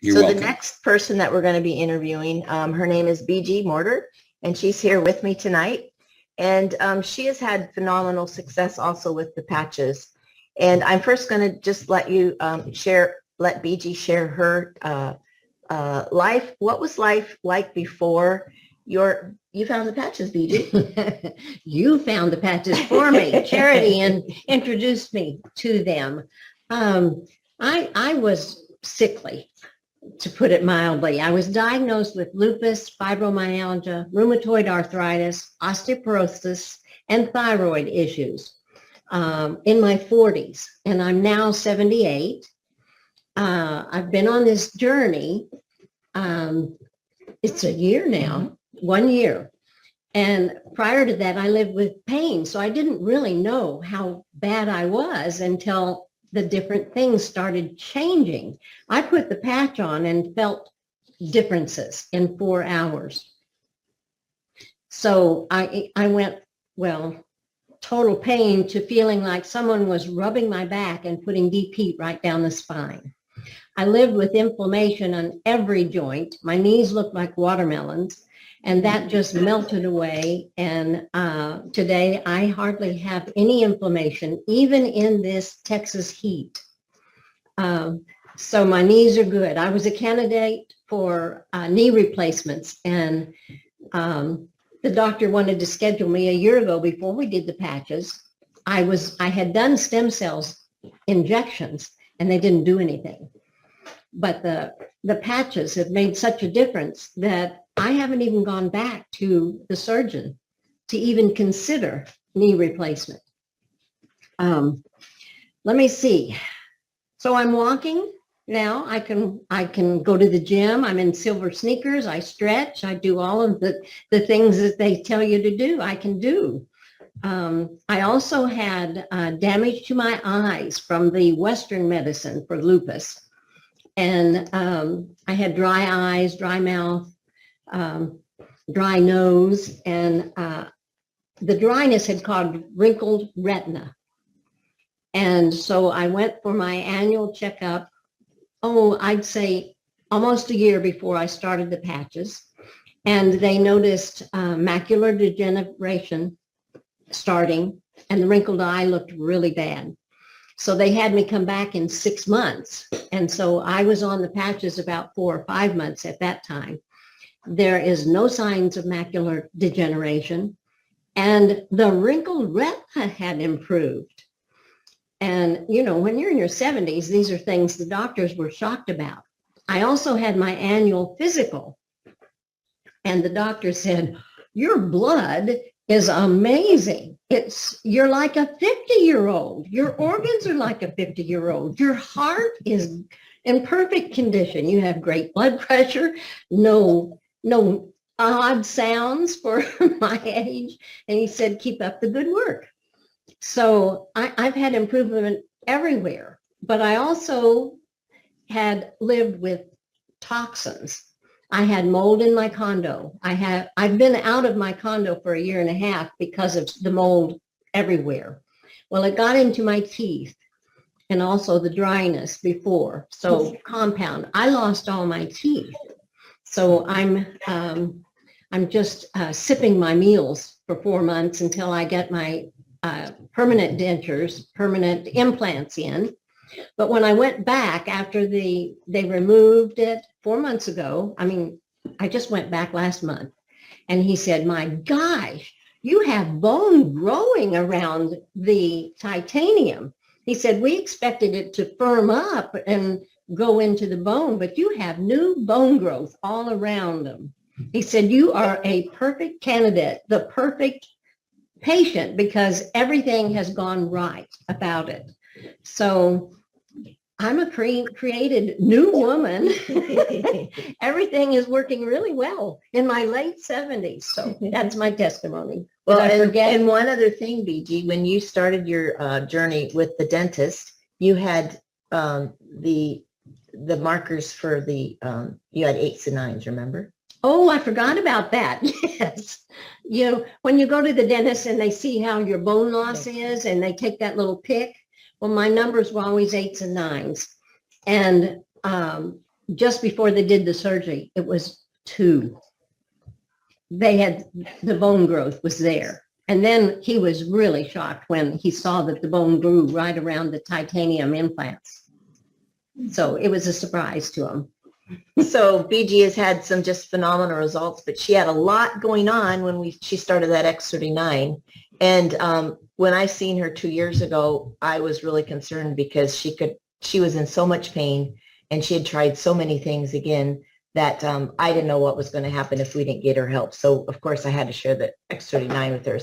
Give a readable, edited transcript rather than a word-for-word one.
You're So the welcome. next person that we're going to be interviewing, her name is BG Mortar, and she's here with me tonight. And she has had phenomenal success also with the patches. And I'm first going to just let you let BG share her life. What was life like before you found the patches, BG? You found the patches for me. Charity and introduced me to them. I was sickly, to put it mildly. I was diagnosed with lupus, fibromyalgia, rheumatoid arthritis, osteoporosis, and thyroid issues in my 40s, and I'm now 78. I've been on this journey. It's a year now, 1 year. And prior to that, I lived with pain. So I didn't really know how bad I was until the different things started changing. I put the patch on and felt differences in 4 hours. So I went, well, total pain to feeling like someone was rubbing my back and putting deep heat right down the spine. I lived with inflammation on every joint. My knees looked like watermelons, and that just melted away. And today I hardly have any inflammation, even in this Texas heat. So my knees are good. I was a candidate for knee replacements, and the doctor wanted to schedule me a year ago before we did the patches. I had done stem cells injections, and they didn't do anything. But the patches have made such a difference that I haven't even gone back to the surgeon to even consider knee replacement. Let me see. So I'm walking now. I can go to the gym. I'm in silver sneakers. I stretch. I do all of the things that they tell you to do. I can do. I also had damage to my eyes from the Western medicine for lupus. And I had dry eyes, dry mouth, dry nose, and the dryness had caused wrinkled retina. And so I went for my annual checkup, I'd say almost a year before I started the patches. And they noticed macular degeneration starting, and the wrinkled eye looked really bad. So they had me come back in 6 months. And so I was on the patches about 4 or 5 months at that time. There is no signs of macular degeneration. And the wrinkled retina had improved. And, you know, when you're in your 70s, these are things the doctors were shocked about. I also had my annual physical. And the doctor said, your blood is amazing. You're like a 50-year-old. Your organs are like a 50-year-old. Your heart is in perfect condition. You have great blood pressure, no odd sounds for my age. And he said, keep up the good work. So I've had improvement everywhere, but I also had lived with toxins. I had mold in my condo. I've been out of my condo for 1.5 years because of the mold everywhere. Well, it got into my teeth and also the dryness before. So compound, I lost all my teeth. So I'm just sipping my meals for 4 months until I get my permanent dentures, permanent implants in. But when I went back after they removed it 4 months ago, I just went back last month, and he said, my gosh, you have bone growing around the titanium. He said, we expected it to firm up and go into the bone, but you have new bone growth all around them. He said, you are a perfect candidate, the perfect patient, because everything has gone right about it. So I'm a created new woman. Everything is working really well in my late 70s. So that's my testimony. Well, and one other thing, BG, when you started your journey with the dentist, you had the markers for the, you had 8s and 9s, remember? Oh, I forgot about that. Yes. When you go to the dentist and they see how your bone loss is and they take that little pick, well, my numbers were always 8s and 9s. And just before they did the surgery, it was 2. They had, the bone growth was there. And then he was really shocked when he saw that the bone grew right around the titanium implants. So it was a surprise to him. So BG has had some just phenomenal results, but she had a lot going on when she started that X39. And when I seen her 2 years ago, I was really concerned because she was in so much pain and she had tried so many things again that I didn't know what was going to happen if we didn't get her help. So of course I had to share the X39 with her.